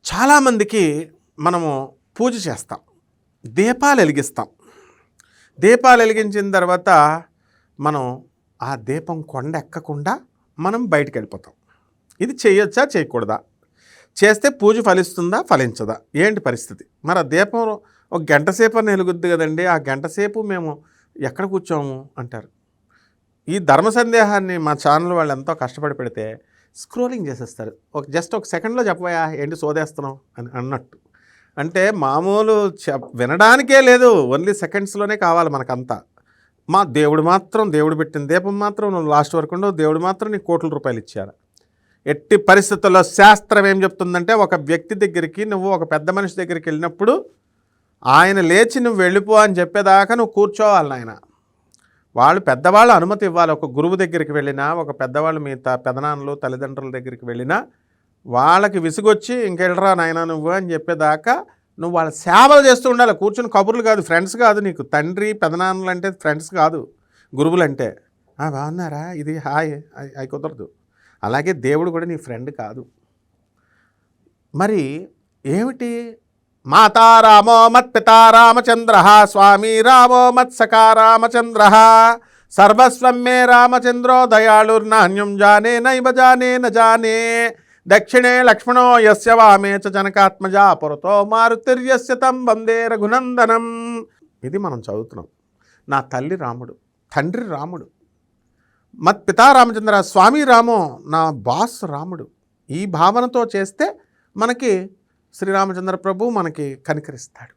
చాలామందికి మనము పూజ చేస్తాం, దీపాలు వెలిగిస్తాం. దీపాలు వెలిగించిన తర్వాత మనం ఆ దీపం కొండ ఎక్కకుండా మనం బయటికి వెళ్ళిపోతాం. ఇది చేయొచ్చా చేయకూడదా? చేస్తే పూజ ఫలిస్తుందా ఫలించదా? ఏంటి పరిస్థితి? మరి ఆ దీపం ఒక గంట సేపు అని వెలుగుద్ది కదండి, ఆ గంట సేపు మేము ఎక్కడ కూర్చోము అంటారు. ఈ ధర్మ సందేహాన్ని మా ఛానల్ వాళ్ళు ఎంతో కష్టపడి పెడితే స్క్రోలింగ్ చేసేస్తారు. జస్ట్ ఒక సెకండ్లో చెప్పవయా ఏంటి సోదేస్తున్నావు అని అన్నట్టు. అంటే మామూలు వినడానికే లేదు, ఓన్లీ సెకండ్స్లోనే కావాలి మనకంతా. మా దేవుడు మాత్రం, దేవుడు పెట్టిన దీపం మాత్రం నువ్వు లాస్ట్ వరకు ఉండవు, దేవుడు మాత్రం నీకు కోట్ల రూపాయలు ఇచ్చారు. ఎట్టి పరిస్థితుల్లో శాస్త్రం ఏం చెప్తుందంటే, ఒక వ్యక్తి దగ్గరికి నువ్వు ఒక పెద్ద మనిషి దగ్గరికి వెళ్ళినప్పుడు ఆయన లేచి నువ్వు వెళ్ళిపో అని చెప్పేదాకా నువ్వు కూర్చోవాలి. ఆయన వాళ్ళు పెద్దవాళ్ళు అనుమతి ఇవ్వాలి. ఒక గురువు దగ్గరికి వెళ్ళినా, ఒక పెద్దవాళ్ళు మీ పెదనాన్నలు తల్లిదండ్రుల దగ్గరికి వెళ్ళినా వాళ్ళకి విసుగొచ్చి ఇంకెళ్ళరా నాయన నువ్వు అని చెప్పేదాకా నువ్వు వాళ్ళ సేవలు చేస్తూ ఉండాలి. కూర్చుని కబుర్లు కాదు, ఫ్రెండ్స్ కాదు. నీకు తండ్రి పెదనాన్నలు అంటే ఫ్రెండ్స్ కాదు, గురువులు అంటే. బాగున్నారా, ఇది హాయ్ అవి కుదరదు. అలాగే దేవుడు కూడా నీ ఫ్రెండ్ కాదు. మరి ఏమిటి? మాతా రామో మత్పితా రామచంద్ర, స్వామి రామో మత్సకా రామచంద్ర, సర్వస్వం మే రామచంద్రో దయాళుర్నాన్యం జానే నైవ జానే న జానే, దక్షిణే లక్ష్మణో యస్య వామే చ జనకాత్మజా పురతో మారుతిర్యస్య తం వందే రఘునందనం. ఇది మనం చదువుతున్నాం. నా తల్లి రాముడు, తండ్రి రాముడు, మత్పితా రామచంద్ర, స్వామి రామో నా బాస్ రాముడు. ఈ భావనతో చేస్తే మనకి శ్రీరామచంద్ర ప్రభు మనకి కనికరిస్తాడు.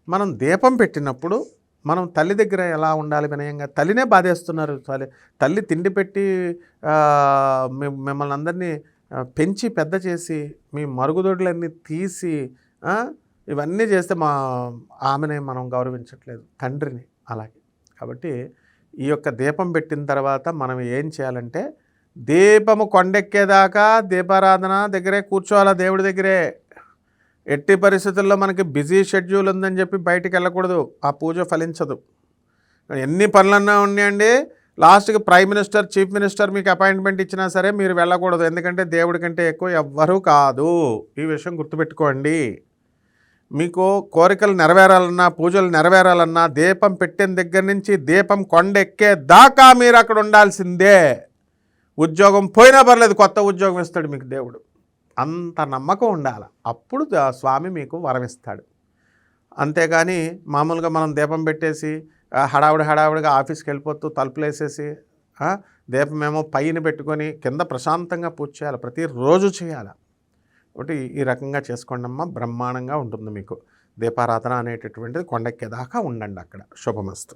మనం దీపం పెట్టినప్పుడు మనం తల్లి దగ్గర ఎలా ఉండాలి వినయంగా. తల్లినే బాధేస్తున్నారు. తల్లి తిండి పెట్టి మిమ్మల్ని అందరినీ పెంచి పెద్ద చేసి మీ మరుగుదొడ్లన్నీ తీసి ఇవన్నీ చేస్తే ఆమెనే మనం గౌరవించట్లేదు, తండ్రిని. అలాగే కాబట్టి ఈ యొక్క దీపం పెట్టిన తర్వాత మనం ఏం చేయాలంటే, దీపము కొండెక్కేదాకా దీపారాధన దగ్గరే కూర్చోవాలా, దేవుడి దగ్గరే. ఎట్టి పరిస్థితుల్లో మనకి బిజీ షెడ్యూల్ ఉందని చెప్పి బయటికి వెళ్ళకూడదు, ఆ పూజ ఫలించదు. ఎన్ని పనులన్నా ఉన్నాయండి, లాస్ట్కి ప్రైమ్ మినిస్టర్, చీఫ్ మినిస్టర్ మీకు అపాయింట్మెంట్ ఇచ్చినా సరే మీరు వెళ్ళకూడదు. ఎందుకంటే దేవుడి కంటే ఎక్కువ ఎవ్వరూ కాదు. ఈ విషయం గుర్తుపెట్టుకోండి. మీకు కోరికలు నెరవేరాలన్నా, పూజలు నెరవేరాలన్నా, దీపం పెట్టిన దగ్గర నుంచి దీపం కొండెక్కే దాకా మీరు అక్కడ ఉండాల్సిందే. ఉద్యోగం పోయినా పర్లేదు, కొత్త ఉద్యోగం ఇస్తాడు మీకు దేవుడు. అంత నమ్మకం ఉండాలి, అప్పుడు స్వామి మీకు వరమిస్తాడు. అంతేగాని మామూలుగా మనం దీపం పెట్టేసి హడావుడిగా ఆఫీస్కి వెళ్ళిపోతూ తలుపులు వేసేసి దీపమేమో పైన పెట్టుకొని కింద ప్రశాంతంగా పూజ చేయాలి, ప్రతిరోజు చేయాలి. ఒకటి ఈ రకంగా చేసుకోండి అమ్మా, బ్రహ్మాండంగా ఉంటుంది మీకు. దీపారాధన అనేటటువంటిది కొండెక్కేదాకా ఉండండి అక్కడ. శుభమస్తు.